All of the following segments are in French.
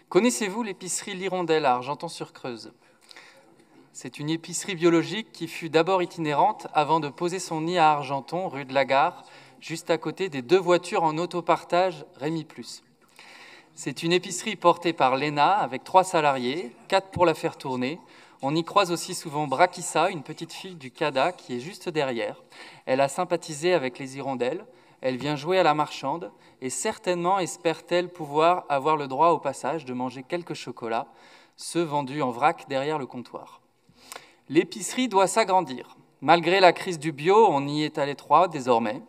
Connaissez-vous l'épicerie L'Hirondelle à Argenton-sur-Creuse? C'est une épicerie biologique qui fut d'abord itinérante avant de poser son nid à Argenton, rue de la Gare, juste à côté des 2 voitures en autopartage Rémi Plus. C'est une épicerie portée par Léna avec 3 salariés, 4 pour la faire tourner. On y croise aussi souvent Brakissa, une petite fille du CADA qui est juste derrière. Elle a sympathisé avec les hirondelles, elle vient jouer à la marchande et certainement espère-t-elle pouvoir avoir le droit au passage de manger quelques chocolats, ceux vendus en vrac derrière le comptoir. L'épicerie doit s'agrandir. Malgré la crise du bio, on y est à l'étroit désormais.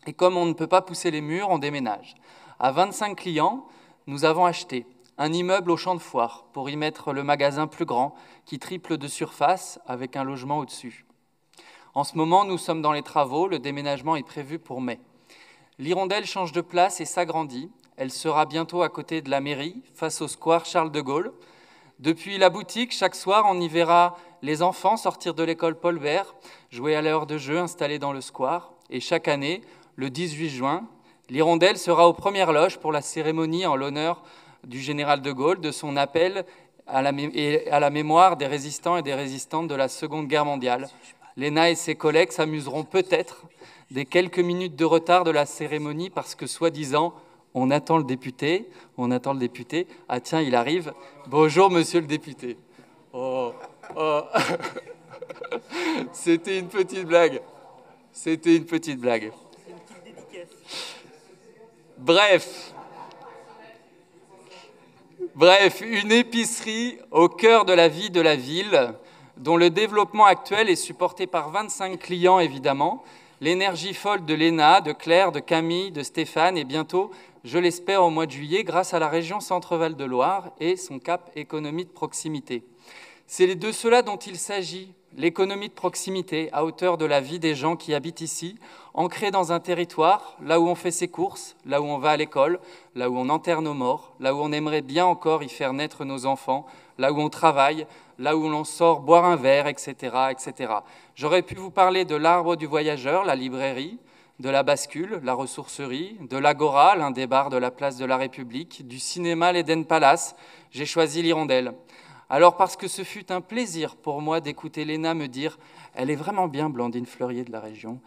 Et comme on ne peut pas pousser les murs, on déménage. À 25 clients, nous avons acheté un immeuble au champ de foire pour y mettre le magasin plus grand qui triple de surface avec un logement au-dessus. En ce moment, nous sommes dans les travaux, le déménagement est prévu pour mai. L'Hirondelle change de place et s'agrandit. Elle sera bientôt à côté de la mairie, face au square Charles de Gaulle. Depuis la boutique, chaque soir, on y verra les enfants sortir de l'école Paul Bert, jouer à l'heure de jeu installée dans le square. Et chaque année, le 18 juin, l'Hirondelle sera aux premières loges pour la cérémonie en l'honneur du général de Gaulle, de son appel à la mémoire des résistants et des résistantes de la Seconde Guerre mondiale. Léna et ses collègues s'amuseront peut-être des quelques minutes de retard de la cérémonie parce que, soi-disant, on attend le député. Ah tiens, il arrive. Bonjour, monsieur le député. Oh. C'était une petite blague. Bref, une épicerie au cœur de la vie de la ville, dont le développement actuel est supporté par 25 clients, évidemment, l'énergie folle de Léna, de Claire, de Camille, de Stéphane, et bientôt, je l'espère, au mois de juillet, grâce à la région Centre-Val de Loire et son cap économie de proximité. C'est de cela dont il s'agit, l'économie de proximité, à hauteur de la vie des gens qui habitent ici, ancrée dans un territoire, là où on fait ses courses, là où on va à l'école, là où on enterre nos morts, là où on aimerait bien encore y faire naître nos enfants, là où on travaille, là où l'on sort boire un verre, etc., etc. J'aurais pu vous parler de l'Arbre du Voyageur, la librairie, de la Bascule, la ressourcerie, de l'Agora, l'un des bars de la place de la République, du cinéma l'Eden Palace. J'ai choisi l'Hirondelle. Alors parce que ce fut un plaisir pour moi d'écouter Léna me dire « Elle est vraiment bien, Blandine Fleurier de la région ».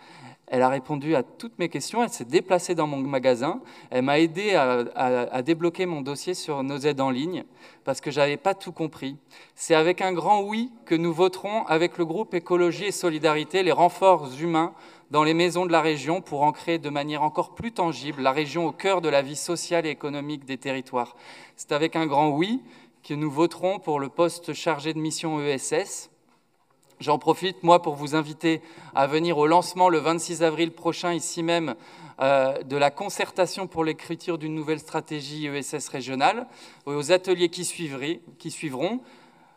Elle a répondu à toutes mes questions, elle s'est déplacée dans mon magasin, elle m'a aidé à débloquer mon dossier sur nos aides en ligne, parce que je n'avais pas tout compris. C'est avec un grand oui que nous voterons avec le groupe Écologie et Solidarité les renforts humains dans les maisons de la région pour ancrer de manière encore plus tangible la région au cœur de la vie sociale et économique des territoires. C'est avec un grand oui que nous voterons pour le poste chargé de mission ESS. J'en profite, moi, pour vous inviter à venir au lancement le 26 avril prochain, ici même, de la concertation pour l'écriture d'une nouvelle stratégie ESS régionale, aux ateliers qui suivront,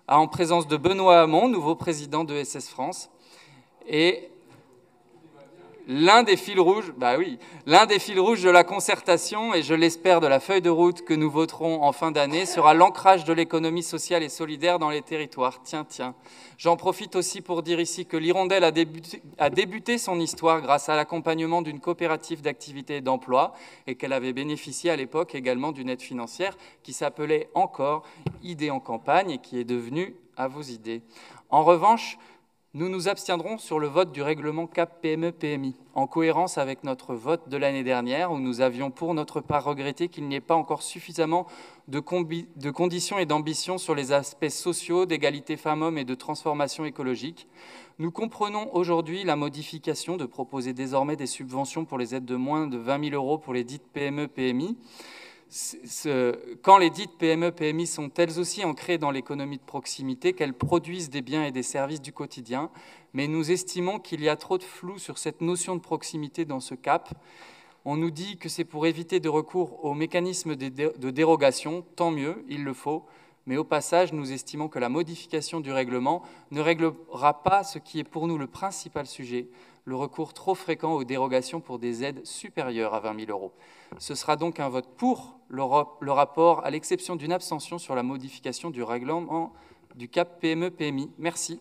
en présence de Benoît Hamon, nouveau président de ESS France. Et l'un des fils rouges de la concertation, et je l'espère de la feuille de route que nous voterons en fin d'année, sera l'ancrage de l'économie sociale et solidaire dans les territoires. Tiens. J'en profite aussi pour dire ici que l'Hirondelle a débuté son histoire grâce à l'accompagnement d'une coopérative d'activité et d'emploi et qu'elle avait bénéficié à l'époque également d'une aide financière qui s'appelait encore Idées en campagne et qui est devenue À vos idées. En revanche, nous nous abstiendrons sur le vote du règlement CAP PME-PMI, en cohérence avec notre vote de l'année dernière, où nous avions pour notre part regretté qu'il n'y ait pas encore suffisamment de conditions et d'ambition sur les aspects sociaux, d'égalité femmes-hommes et de transformation écologique. Nous comprenons aujourd'hui la modification de proposer désormais des subventions pour les aides de moins de 20 000 € pour les dites PME-PMI. Quand les dites PME-PMI sont elles aussi ancrées dans l'économie de proximité, qu'elles produisent des biens et des services du quotidien, mais nous estimons qu'il y a trop de flou sur cette notion de proximité dans ce cap. On nous dit que c'est pour éviter de recours aux mécanismes de dérogation, tant mieux, il le faut, mais au passage, nous estimons que la modification du règlement ne réglera pas ce qui est pour nous le principal sujet, le recours trop fréquent aux dérogations pour des aides supérieures à 20 000 €. Ce sera donc un vote pour le rapport, à l'exception d'une abstention sur la modification du règlement du CAP PME-PMI. Merci.